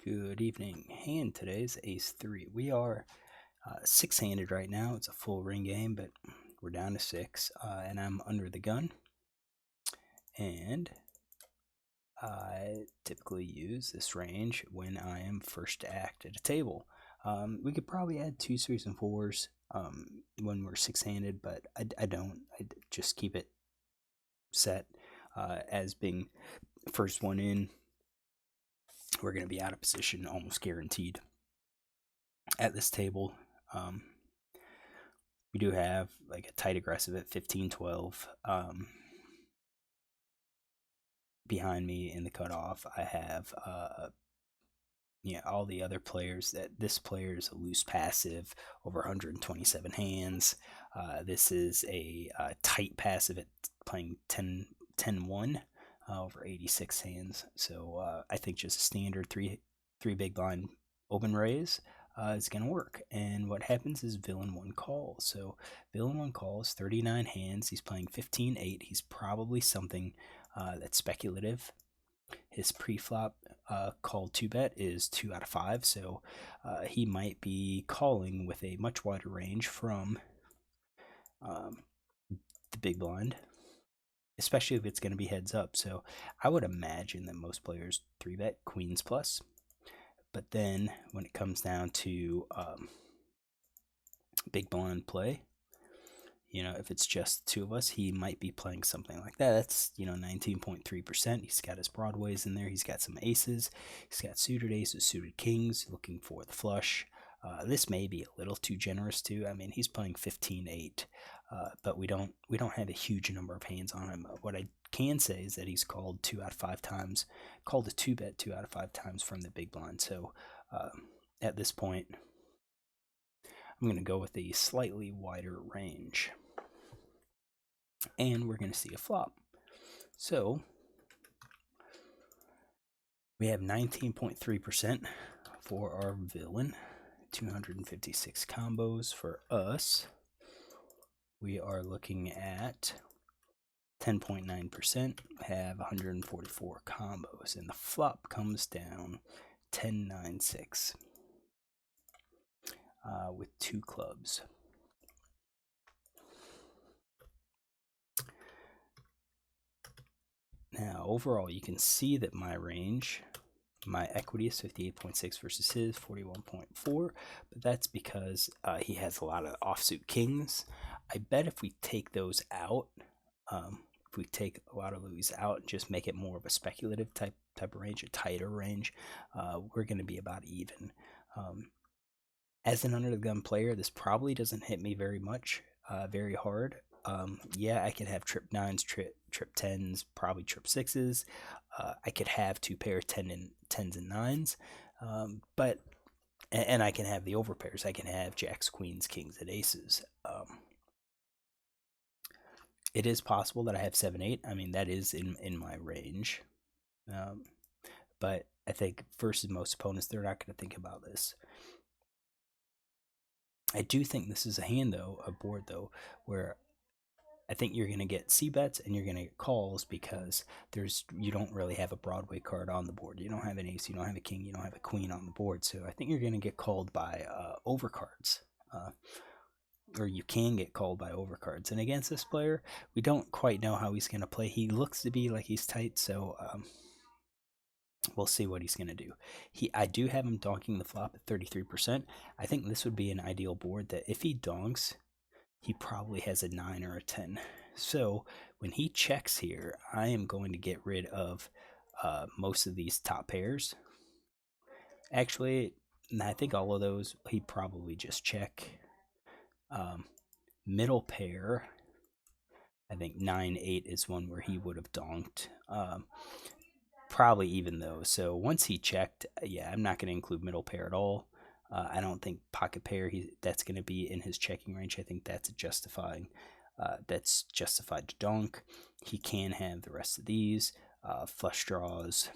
Good evening. Hand today's ace 3. We are six-handed right now. It's a full ring game, but we're down to 6, and I'm under the gun. And I typically use this range when I am first to act at a table. We could probably add 2 3s and 4s when we're six-handed, but I don't. I just keep it set as being first one in. We're going to be out of position almost guaranteed at this table. We do have like a tight aggressive at 15-12. Behind me in the cutoff, I have all the other players. That this player is a loose passive over 127 hands. This is a tight passive at playing 10-1 over 86 hands. So I think just a standard three big blind open raise is going to work. And what happens is villain 1 calls. So villain 1 calls 39 hands. He's playing 15-8. He's probably something that's speculative. His pre-flop called 2-bet is 2 out of 5, so he might be calling with a much wider range from the big blind, especially if it's going to be heads up. So I would imagine that most players 3-bet queens plus. But then when it comes down to big blind play, if it's just 2 of us, he might be playing something like that. That's, 19.3%. He's got his broadways in there. He's got some aces. He's got suited aces, suited kings, looking for the flush. This may be a little too generous too. I mean, he's playing 15-8, but we don't have a huge number of hands on him. What I can say is that he's called 2 out of 5 times, called a 2-bet 2 out of 5 times from the big blind. So at this point, I'm going to go with a slightly wider range. And we're going to see a flop. So we have 19.3% for our villain, 256 combos for us. We are looking at 10.9%, have 144 combos, and the flop comes down 10-9-6 with 2 clubs. Now, overall, you can see that my range, my equity is 58.6 versus his 41.4, but that's because he has a lot of offsuit kings. I bet if we take those out, if we take a lot of these out and just make it more of a speculative type of range, a tighter range, we're going to be about even. As an under the gun player, this probably doesn't hit me very much, very hard. I could have trip 9s, trip 10s, probably trip 6s. I could have 2 pair 10s and 9s, but I can have the overpairs. I can have jacks, queens, kings, and aces. It is possible that I have 7-8. I mean, that is in my range, but I think versus most opponents, they're not going to think about this. I do think this is a hand, though, a board, though, where I think you're going to get cbets and you're going to get calls because you don't really have a Broadway card on the board. You don't have an ace, you don't have a king, you don't have a queen on the board. So I think you're going to get called by overcards. Or you can get called by overcards. And against this player, we don't quite know how he's going to play. He looks to be like he's tight, so we'll see what he's going to do. I do have him donking the flop at 33%. I think this would be an ideal board that if he donks, he probably has a 9 or a 10. So when he checks here, I am going to get rid of most of these top pairs. Actually, I think all of those, he'd probably just check. Middle pair, I think 9-8 is one where he would have donked. Probably even those. So once he checked, I'm not going to include middle pair at all. I don't think pocket pair, that's going to be in his checking range. I think that's justified to donk. He can have the rest of these, flush draws,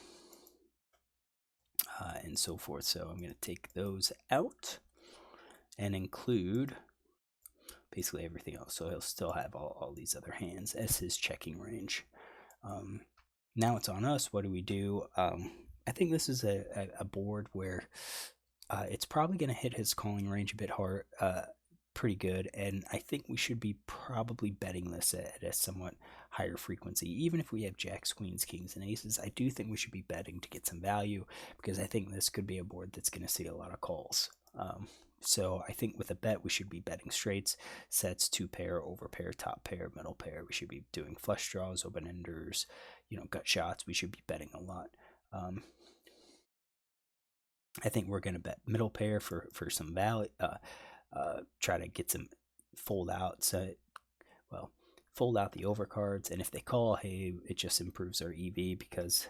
and so forth. So I'm going to take those out and include basically everything else. So he'll still have all these other hands as his checking range. Now it's on us. What do? I think this is a board where it's probably going to hit his calling range a bit hard, pretty good, and I think we should be probably betting this at a somewhat higher frequency. Even if we have jacks, queens, kings, and aces, I do think we should be betting to get some value because I think this could be a board that's going to see a lot of calls. So I think with a bet, we should be betting straights, sets, two pair, over pair, top pair, middle pair. We should be doing flush draws, open enders, gut shots. We should be betting a lot. I think we're going to bet middle pair for some value. Try to get some fold out. Fold out the overcards, and if they call, hey, it just improves our EV because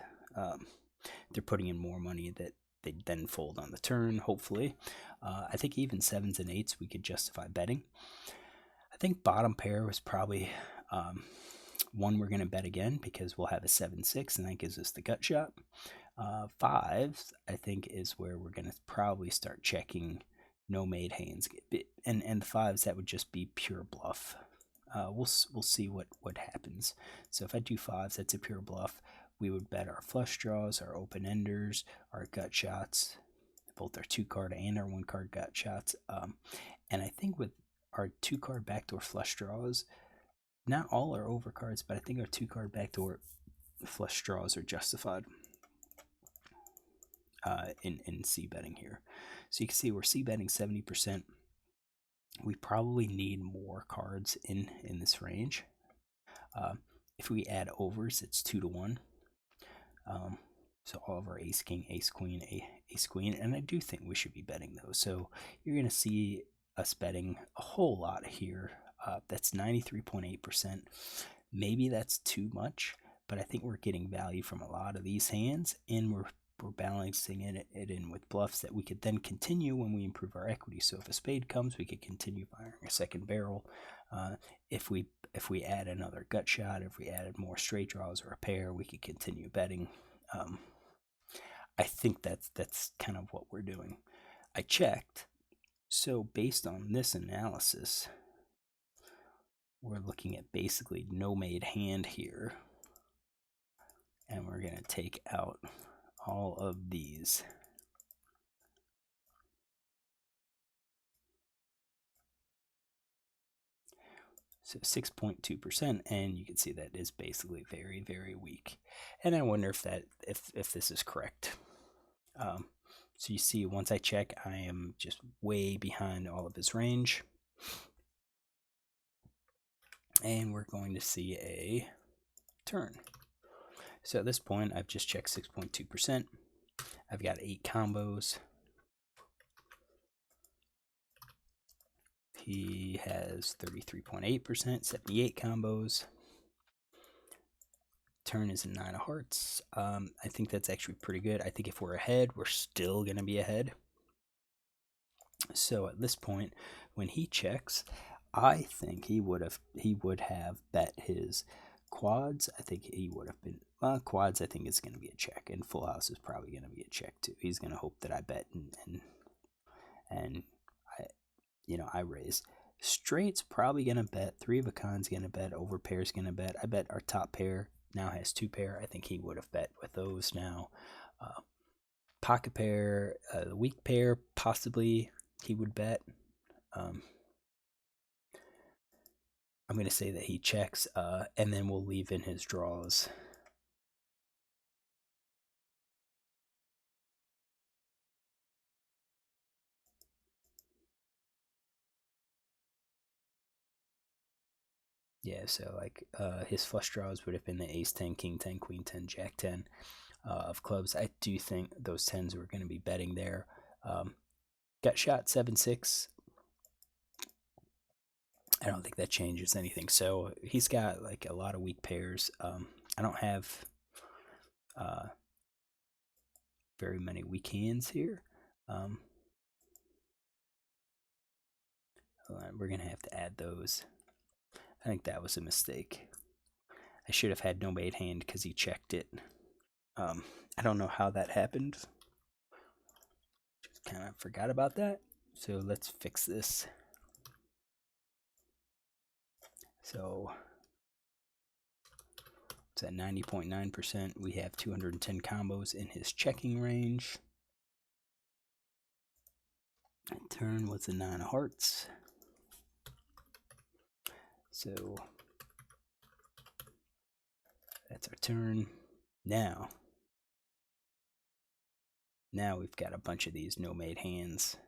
they're putting in more money that they then fold on the turn. Hopefully, I think even sevens and eights we could justify betting. I think bottom pair was probably one we're going to bet again because we'll have a 7-6, and that gives us the gut shot. Fives, I think, is where we're going to probably start checking no made hands, and the fives, that would just be pure bluff. We'll see what happens. So if I do fives, that's a pure bluff. We would bet our flush draws, our open enders, our gut shots, both our 2-card and our 1-card gut shots. And I think with our 2-card backdoor flush draws, not all are overcards, but I think our 2-card backdoor flush draws are justified in c betting here. So you can see we're c betting 70%. We probably need more cards in this range. If we add overs, it's 2-1. So all of our ace king, ace queen, ace queen, and I do think we should be betting those. So you're going to see us betting a whole lot here. That's 93.8%. Maybe that's too much, but I think we're getting value from a lot of these hands, and we're balancing it in with bluffs that we could then continue when we improve our equity. So if a spade comes, we could continue firing a second barrel. If we add another gut shot, if we added more straight draws or a pair, we could continue betting. I think that's kind of what we're doing. I checked. So based on this analysis, we're looking at basically no made hand here. And we're going to take out all of these. So 6.2%, and you can see that is basically very, very weak. And I wonder if this is correct. So you see, once I check, I am just way behind all of his range. And we're going to see a turn. So at this point, I've just checked 6.2%. I've got 8 combos. He has 33.8%, 78 combos. Turn is a 9 of hearts. I think that's actually pretty good. I think if we're ahead, we're still going to be ahead. So at this point, when he checks, I think he would have bet his quads. I think he would have been quads. I think it's going to be a check, and full house is probably going to be a check too. He's going to hope that I bet and I raise. Straight's probably going to bet. 3 of a kind's going to bet. Over pair's going to bet. I bet our top pair now has 2 pair. I think he would have bet with those now. Pocket pair, the weak pair, possibly he would bet. I'm going to say that he checks, and then we'll leave in his draws. Yeah, so like his flush draws would have been the ace 10, king 10, queen 10, jack 10 of clubs. I do think those 10s were going to be betting there. Got shot 7-6. I don't think that changes anything. So he's got like a lot of weak pairs. I don't have very many weak hands here. We're going to have to add those. I think that was a mistake. I should have had no made hand because he checked it. I don't know how that happened. Just kind of forgot about that. So let's fix this. So It's at 90.9%. We have 210 combos in his checking range. Turn with the 9 of hearts. So that's our turn. Now we've got a bunch of these no-made hands.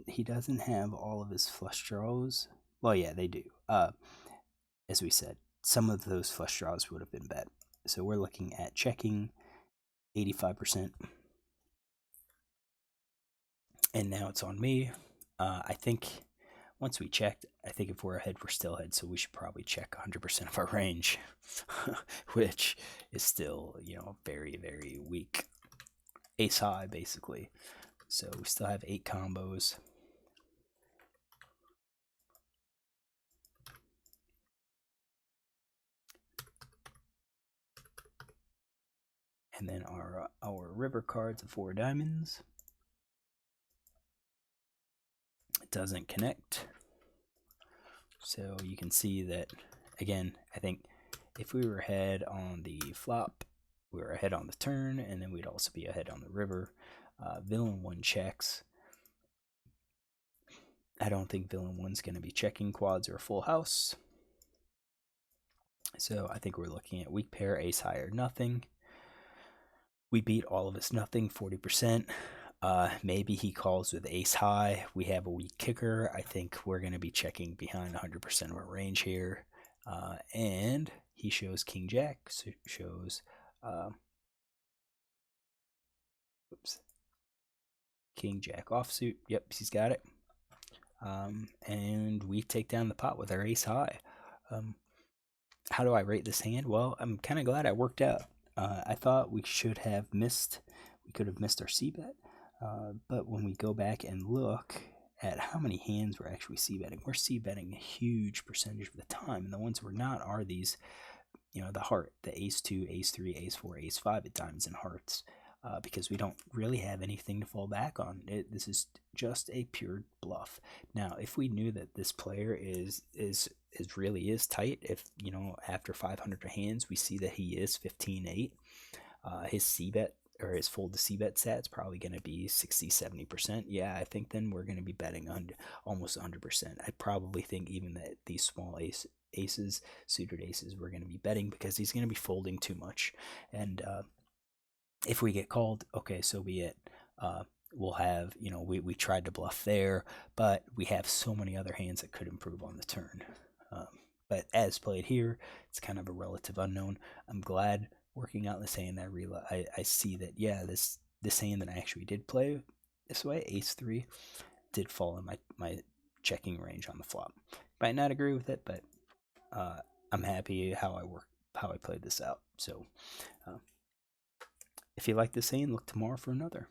He doesn't have all of his flush draws. Well, yeah, they do. As we said, some of those flush draws would have been bet. So we're looking at checking 85%. And now it's on me. I think once we checked, I think if we're ahead, we're still ahead. So we should probably check 100% of our range, which is still, very, very weak. Ace high, basically. So we still have 8 combos. And then our river cards of 4 diamonds. It doesn't connect. So you can see that, again, I think if we were ahead on the flop, we were ahead on the turn, and then we'd also be ahead on the river. Villain 1 checks. I don't think Villain 1's going to be checking quads or a full house. So I think we're looking at weak pair, ace high or nothing. We beat all of his nothing, 40%. Maybe he calls with ace high. We have a weak kicker. I think we're going to be checking behind 100% of our range here. And he shows king jack, so shows king jack offsuit. Yep, he's got it. And we take down the pot with our ace high. How do I rate this hand? Well, I'm kind of glad I worked out. I thought we could have missed our c-bet, but when we go back and look at how many hands we're actually c-betting, we're c-betting a huge percentage of the time, and the ones we're not are these, the heart, the ace 2, ace 3, ace 4, ace 5 at diamonds and hearts, because we don't really have anything to fall back on. This is just a pure bluff. Now, if we knew that this player is really is tight, if after 500 hands we see that he is 15-8, his c-bet or his fold to c-bet stats probably going to be 60-70%. Yeah, I think then we're going to be betting almost 100%. I probably think even that these small aces, suited aces, we're going to be betting because he's going to be folding too much. And if we get called, okay, so be it. We'll have, we tried to bluff there, but we have so many other hands that could improve on the turn. But as played here, it's kind of a relative unknown. I'm glad working out this hand. I see that, yeah, this hand that I actually did play this way, ace 3, did fall in my checking range on the flop. Might not agree with it, but I'm happy how I played this out. So if you like this hand, look tomorrow for another.